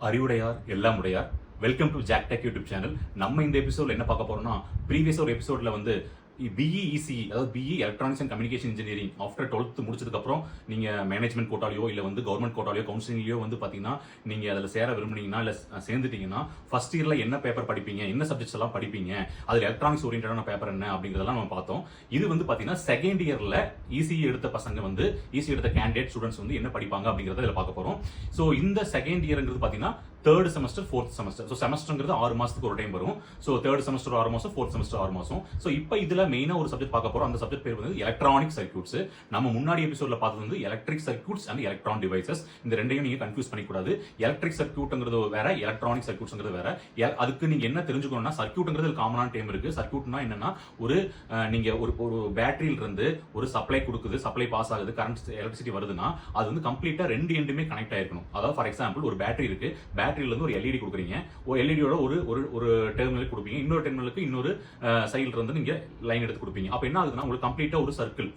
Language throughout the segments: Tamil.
அறிவுடையார் எல்லாம் உடையார். Welcome to Jack tech YouTube channel. நம்ம இந்த எபிசோட்ல என்ன பார்க்க போறோம்னா, ப்ரீவியஸ் ஒரு எபிசோட்ல வந்து பிஇஇசி அதாவது BE electronics and communication engineering after 12th முடிச்சதுக்கு அப்புறம் நீங்க மேனேஜ்மெண்ட் கோட்டாலையோ இல்ல வந்து கவர்மெண்ட் கோட்டாலையோ கவுன்சிலிங்லயோ வந்து பாத்தீங்கன்னா நீங்க அதுல சேர விரும்புனீங்கன்னா இல்ல சேர்ந்துட்டீங்கன்னா ஃபர்ஸ்ட் இயர்ல என்ன பேப்பர் படிப்பீங்க, என்ன சப்ஜெக்ட்ஸ் எல்லாம் படிப்பீங்க, அதுல எலக்ட்ரானிக்ஸ் ஓரியன்டான பேப்பர் என்ன அப்படிங்கறதெல்லாம் நம்ம பார்த்தோம். இது வந்து பாத்தீங்கன்னா செகண்ட் இயர்ல இசி எடுத்த பசங்க வந்து இசி எடுத்த கேண்டிடேட் ஸ்டூடெண்ட்ஸ் வந்து என்ன படிப்பாங்க அப்படிங்கறத இதுல பார்க்க போறோம். சோ இந்த செகண்ட் இயர்ங்கிறது பாத்தீங்கன்னா third semester fourth semester. So செமஸ்டர்ங்கிறது 6 மாசத்துக்கு ஒரு டைம் வரும். ஸோ தேர்ட் செமஸ்டர் 6 மாசம், ஃபோர்த் செமஸ்டர் 6 மாசம். ஸோ இப்போ இதுல மெயினா ஒரு சப்ஜெக்ட் பார்க்க போறோம். அந்த சப்ஜெக்ட் பேர் வந்து எலக்ட்ரானிக் சர்க்யூட்ஸ். நம்ம முன்னாடி எபிசோட்ல பார்த்தது வந்து electric circuits and electron devices. இந்த ரெண்டையும் நீங்க கன்ஃபியூஸ் பண்ணிக்கூடாது. எலக்ட்ரிக் சர்க்யூட்ங்கிறது வேற, எலக்ட்ரானிக் சர்க்யூட்ஸ்ங்கிறது வேற. அதுக்கு நீங்க என்ன தெரிஞ்சுக்கணும்னா, சர்க்யூட்ங்கிறது காமனான டேம் இருக்கு. சர்க்யூட்னா என்னன்னா, ஒரு நீங்க ஒரு பேட்டரியில இருந்து ஒரு சப்ளை கொடுக்குது, சப்ளை பாஸ் ஆகுது, கரண்ட் எலக்ட்ரிசிட்டி வருதுன்னா அது வந்து கம்ப்ளீட்டா ரெண்டு எண்டுமே கனெக்ட் ஆயிருக்கணும். அதாவது ஃபார் எக்ஸாம்பிள் ஒரு பேட்டரி இருக்கு, பேட்டரியில இருந்து ஒரு எல்இடி ஒரு எல்இடியோட ஒரு டெர்மினல் கொடுப்பீங்க, இன்னொரு டெர்மினலுக்கு இன்னொரு சைடுல இருந்து நீங்க லைன் எடுத்து கொடுப்பீங்க. அப்ப என்ன ஆகுதுன்னா உங்களுக்கு கம்ப்ளீட்டா ஒரு சர்க்கிள்,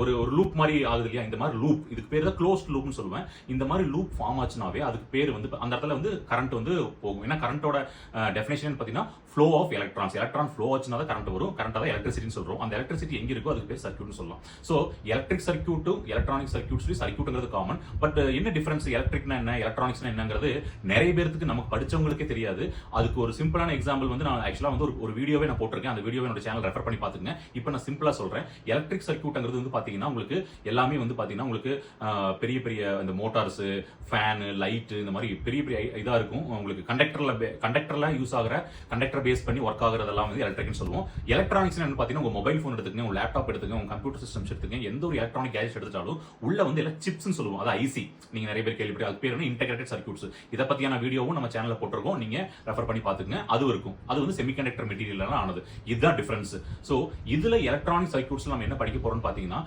ஒரு லூப் மாதிரி ஆகுது இல்லையா? இந்த மாதிரி லூப், இதுக்கு பேர் தான் க்ளோஸ்ட் லூப்னு சொல்லுவேன். இந்த மாதிரி லூப் ஃபார்ம் ஆச்சுனாவே அதுக்கு பேர் வந்து அந்த இடத்துல வந்து கரண்ட் வந்து போகும். ஏன்னா கரண்டோட டெஃபினேஷன் பாத்தீங்கன்னா flow of electrons. Electron flow ஆச்சுனா தான் கரண்ட் வரும். கரண்ட் தான் எலக்ட்ரிசிட்டின்னு சொல்றோம். அந்த எலக்ட்ரிசிட்டி எங்க இருக்கோ அதுக்கு பேர் சர்க்யூட்னு சொல்லலாம். சோ எலக்ட்ரிக் சர்க்யூட்டும் எலக்ட்ரானிக் சர்க்யூட்ஸ், சர்க்யூட்ங்கிறது காமன். பட் என்ன டிஃபரன்ஸ், எலக்ட்ரிக்னா என்ன, எலக்ட்ரானிக்ஸ்னா என்னங்கிறது நிறைய பேருக்கு நமக்கு படிச்சவங்களுக்கே தெரியாது. அதுக்கு ஒரு சிம்பிளான எக்ஸாம்பிள் வந்து நான் ஆக்சுவலா வந்து ஒரு வீடியோவே நான் போட்டிருக்கேன். அந்த வீடியோவை என்னோட சேனல் ரெஃபர் பண்ணி பாத்துங்க. இப்போ நான் சிம்பிளா சொல்றேன். எலக்ட்ரிக் சர்க்யூட்ங்கிறது வந்து பாத்தீங்கன்னா உங்களுக்கு எல்லாமே வந்து பாத்தீங்கன்னா உங்களுக்கு பெரிய பெரிய இந்த மோட்டார்ஸ், ஃபேன், லைட், இந்த மாதிரி பெரிய பெரிய இதா இருக்கும். உங்களுக்கு கண்டக்டர்ல யூஸ் ஆகிற, கண்டக்டர் பேஸ் பண்ணி ஒர்க் ஆகுறதெல்லாம் வந்து எலக்ட்ரிக்னு சொல்லுவோம். எலக்ட்ரானிக்ஸ் என்ன பாத்தீங்கன்னா உங்க மொபைல் போன் எடுத்துக்கங்க, உங்க லேப்டாப் எடுத்துக்கங்க, உங்க கம்ப்யூட்டர் சிஸ்டம்ஸ் எடுத்துக்கங்க, எந்த ஒரு எலக்ட்ரானிக் கேஜெட் எடுத்தாலும் உள்ள வந்து எல்லாம் சிப்ஸ்னு சொல்லுவோம். அது ஐசி. நீங்க நிறைய பேர் கேள்விப்பட்டு அது பேர் வந்து இன்டகிரேட்டட் சர்க்யூட்ஸ். இத பத்தியான வீடியோவும் நம்ம சேனல்ல போட்டிருக்கோம். நீங்க ரெஃபர் பண்ணி பாத்துக்கங்க. அது இருக்கும். அது வந்து செமிகண்டக்டர் மெட்டீரியல்ல ஆனது. இதுதான் டிஃபரன்ஸ். சோ இதுல எலக்ட்ரானிக் சர்க்யூட்ஸ் நம்ம என்ன படிக்க போறோம்னு பாத்தீங்கன்னா,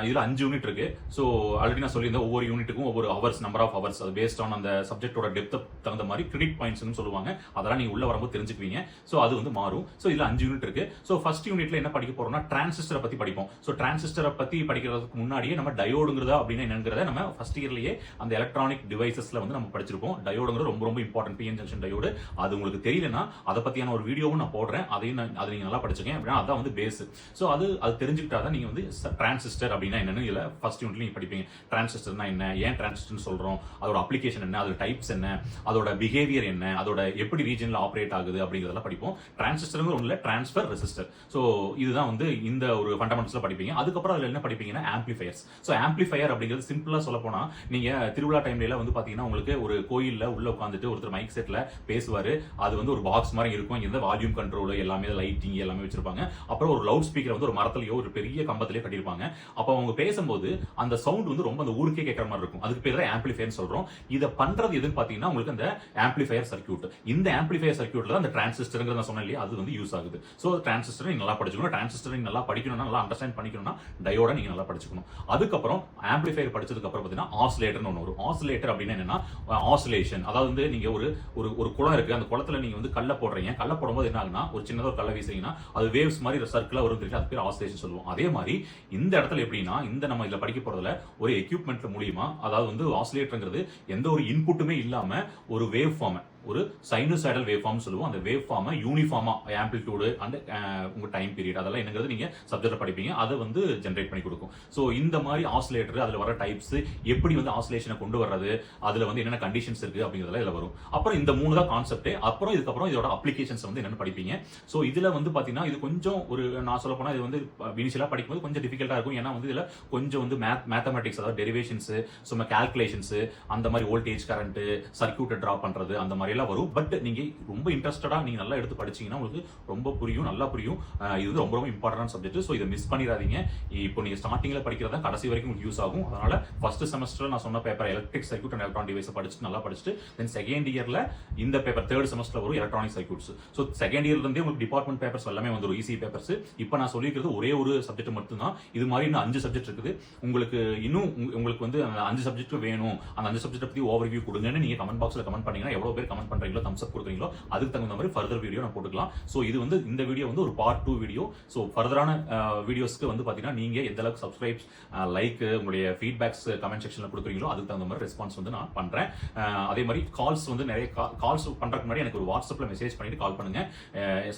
இதுல 5 யூனிட் இருக்கு. சோ ஆல்ரெடி நான் சொல்லியிருந்தேன், ஒவ்வொரு யூனிட்டுக்கும் ஒவ்வொரு ஹவர்ஸ், நம்பர் ஆஃப் ஹவர்ஸ், அது பேஸ்ட் ஆன் அந்த சப்ஜெக்டோட டெப்த் தகுந்த மாதிரி கிரெடிட் பாயிண்ட்ஸ்னு சொல்லுவாங்க. அதெல்லாம் நீங்க உள்ள வரும்போது தெரிஞ்சுக்குவீங்க. சோ அது வந்து மாறும். சோ இதுல 5 யூனிட் இருக்கு. சோ ஃபர்ஸ்ட் யூனிட்ல என்ன படிக்க போறோம்னா, டிரான்சிஸ்டரை பத்தி படிப்போம். சோ டிரான்சிஸ்டரை பத்தி படிக்கிறதுக்கு முன்னாடியே நம்ம டயோடுங்கிறதா அப்படின்னா என்னங்கிறத நம்ம ஃபர்ஸ்ட் இயர்லயே அந்த எலக்ட்ரானிக் டிவைசஸ்ல வந்து நம்ம படிச்சிருப்போம். டயோடுங்கிறது ரொம்ப ரொம்ப இம்பார்ட்டன்ட். PN junction diode. அது உங்களுக்கு தெரியலனா அதை பத்தியான ஒரு வீடியோவும் நான் போடுறேன். அதையும் அதை நீங்க நல்லா படிச்சுங்க. அப்படின்னா அதான் வந்து பேஸ். சோ அது தெரிஞ்சுக்கிட்டாதான் நீங்க வந்து டிரான்சிஸ்டர் அப்படின்னா என்னன்னு இல்ல ஃபர்ஸ்ட் யூனிட்ல நீங்க படிப்பீங்க. டிரான்சிஸ்டர்னா என்ன, ஏன் டிரான்சிஸ்டர்னு சொல்றோம், அதோட அப்ளிகேஷன் என்ன, அதோட டைப்ஸ் என்ன, அதோட பிஹேவியர் என்ன, அதோட எப்படி ரீஜன்ல ஆப்ரேட் ஆகுது அப்படிங்கறதெல்லாம் படிப்போம். டிரான்சிஸ்டர்ங்கிற ஒண்ணுல டிரான்ஸ்ஃபர் ரெசிஸ்டர். சோ இதுதான் வந்து இந்த ஒரு ஃபண்டமெண்டல்ஸ்ல படிப்பீங்க. அதுக்கப்புறம் அதுல என்ன படிப்பீங்கன்னா ஆம்பிளிஃபயர்ஸ். சோ ஆம்பிளிஃபயர் அப்படிங்கிறது சிம்பிளா சொல்ல போனா, நீங்க திருவிழா டைம்ல வந்து பாத்தீங்கன்னா உங்களுக்கு ஒரு கோயில்ல உள்ள உட்காந்துட்டு ஒருத்தர் மைக் செட்ல பேசுவாரு. அது வந்து ஒரு பாக்ஸ் மாதிரி இருக்கும். இந்த வால்யூம் கண்ட்ரோல் எல்லாமே, லைட்டிங் எல்லாமே வச்சிருப்பாங்க. அப்புறம் ஒரு லவுட் ஸ்பீக்கர் வந்து ஒரு மரத்திலயோ ஒரு பெரிய கம்பத்திலயோ கட்டியிருப்பாங்க. அப்ப அவங்க பேசும்போது அந்த சவுண்ட் வந்து ரொம்ப அந்த ஊருக்கே கேட்கற மாதிரி இருக்கும். அதுக்கு பேர் தான் ஆம்பிளிஃபயர் சொல்றோம். இத பண்றது எதுன்னு பாத்தீங்கன்னா உங்களுக்கு அந்த ஆம்பிளிஃபயர் சர்க்யூட். இந்த ஆம்பிளிஃபயர் சர்க்யூட்ல தான் அந்த டிரான்சிஸ்டர்ங்கிறது நான் சொன்னேன் இல்லையா, அது வந்து யூஸ் ஆகுது. சோ டிரான்சிஸ்டர் நீங்க நல்லா படிச்சுக்கணும். டிரான்சிஸ்டர் நீங்க நல்லா படிக்கணும்னா, நல்லா அண்டர்ஸ்டாண்ட் பண்ணிக்கணும்னா டயோட நீங்க நல்லா படிச்சுக்கணும். அதுக்கப்புறம் ஆம்பிளிஃபயர் படிச்சதுக்கு அப்புறம் பாத்தீங்கன்னா ஆசிலேட்டர்னு ஒன்று வரும். ஆசிலேட்டர் அப்படின்னா என்னன்னா, ஆசிலேஷன். அதாவது வந்து நீங்க ஒரு குளம் இருக்கு, அந்த குளத்துல நீங்க வந்து கல்ல போடுறீங்க. கல்ல போடும்போது என்ன ஆகுனா, ஒரு சின்னதா ஒரு கல்ல வீசுறீங்கன்னா அது வேவ்ஸ் மாதிரி சர்க்கிளா வரும் தெரியும். அது பேர் ஆசிலேஷன் சொல்லுவோம். அதே மாதிரி இந்த இடத்துல எப்படின்னா, இந்த நம்ம இதுல படிக்க போறதுல ஒரு எக்யூப்மெண்ட் மூலியமா, அதாவது வந்து ஆசிலேட்டர்ங்கிறது எந்த ஒரு இன்புட்டுமே இல்லாம ஒரு வேவ் ஃபார்ம், ஒரு சைனூசாய்டல் வேவ் ஃபார்ம் சொல்லுவோம். அந்த வேவ் ஃபார்ம் யூனிஃபார்மா ஆம்பிளிட்யூட் அண்ட் உங்க டைம் பீரியட் அதெல்லாம் என்னங்கிறது நீங்க சப்ஜெக்ட்ல படிப்பீங்க. அதை வந்து ஜெனரேட் பண்ணி கொடுக்கும். சோ இந்த மாதிரி ஆசிலேட்டர், அதுல வர டைப்ஸ், எப்படி வந்து ஆசிலேஷனை கொண்டு வர்றது, அதுல வந்து என்னென்ன கண்டிஷன்ஸ் இருக்கு அப்படிங்கறதெல்லாம் இதுல வரும். அப்புறம் இந்த 3 தான் கான்செப்ட். அப்புறம் இதுக்கப்புறம் இதோட அப்ளிகேஷன்ஸ் வந்து என்னன்னு படிப்பீங்க. சோ இதுல வந்து பாத்தீங்கன்னா இது கொஞ்சம் ஒரு நான் சொல்ல போனா இது வந்து இனிஷியலா படிக்கும்போது கொஞ்சம் டிஃபிகல்ட்டா இருக்கும். ஏன்னா வந்து இதுல கொஞ்சம் வந்து மேத்தமெட்டிக்ஸ், அதாவது டெரிவேஷன்ஸ், சும்மா கால்குலேஷன்ஸ், அந்த மாதிரி வோல்டேஜ், கரண்ட், சர்க்யூட்டை டிரா பண்றது, அந்த மாதிரி எல்லாம் வரும். பட் நீங்க ரொம்ப இன்ட்ரெஸ்டடா நீங்க நல்லா எடுத்து படிச்சீங்கன்னா உங்களுக்கு ரொம்ப புரியும், நல்லா புரியும். இது வந்து ரொம்ப ரொம்ப இம்பார்ட்டன்ட் சப்ஜெக்ட். சோ இதை மிஸ் பண்ணிடாதீங்க. இப்போ நீங்க ஸ்டார்டிங்ல படிக்கிறதா கடைசி வரைக்கும் உங்களுக்கு யூஸ் ஆகும். அதனால ஃபர்ஸ்ட் செமஸ்டர்ல நான் சொன்ன paper electric circuit and electronic device படிச்சு நல்லா படிச்சுட்டு தென் செகண்ட் இயர்ல இந்த பேப்பர் தேர்ட் செமஸ்டர்ல வரும் எலக்ட்ரானிக் சர்க்யூட்ஸ். சோ செகண்ட் இயர்ல இருந்தே உங்களுக்கு டிபார்ட்மெண்ட் பேப்பர்ஸ் எல்லாமே வந்துரும், ஈஸி பேப்பர்ஸ். இப்போ நான் சொல்லிக்கிறது ஒரே ஒரு சப்ஜெக்ட் மட்டும் தான். இது மாதிரி இன்னும் 5 சப்ஜெக்ட் இருக்குது. உங்களுக்கு வந்து அந்த 5 சப்ஜெக்ட் வேணும், அந்த 5 சப்ஜெக்ட் பத்தி ஓவர்வியூ கொடுங்கன்னு நீங்க கமெண்ட் பாக்ஸ்ல கமெண்ட் பண்ணீங்கன்னா எவ்வளவு பேர் கமெண்ட் பண்றீங்களோ தம்ஸ் அப் கொடுக்குறீங்களோ அதுக்கு தகுந்த மாதிரி ஃபர்தர் வீடியோ நான் போட்டுக்கலாம். ஸோ இது வந்து இந்த வீடியோ வந்து ஒரு பார்ட் 2 வீடியோ. ஸோ ஃபர்தரான வீடியோஸ்க்கு வந்து பார்த்தீங்கன்னா நீங்க எந்த அளவுக்கு சப்ஸ்கிரைப்ஸ் லைக் உங்களுடைய ஃபீட்பேக்ஸ் கமெண்ட் செக்ஷன்ல கொடுக்குறீங்களோ அதுக்கு தகுந்த மாதிரி ரெஸ்பான்ஸ் வந்து நான் பண்றேன். அதே மாதிரி கால்ஸ் வந்து நிறைய கால்ஸ் பண்றதுக்கு முன்னாடி எனக்கு ஒரு வாட்ஸ்அப்ல மெசேஜ் பண்ணிட்டு கால் பண்ணுங்க.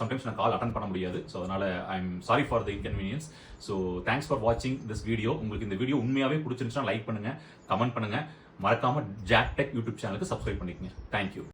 சம்டைம்ஸ் நான் கால் அட்டன் பண்ண முடியாது. ஸோ அதனால I am sorry for the inconvenience. So thanks for வாட்சிங் திஸ் வீடியோ. உங்களுக்கு இந்த வீடியோ உண்மையாவே பிடிச்சிருந்துச்சுன்னா லைக் பண்ணுங்க, கமெண்ட் பண்ணுங்க, மறக்காம ஜாக் டெக் யூடியூப் சேனலுக்கு சப்ஸ்கிரைப் பண்ணிக்கங்க. தேங்க்யூ.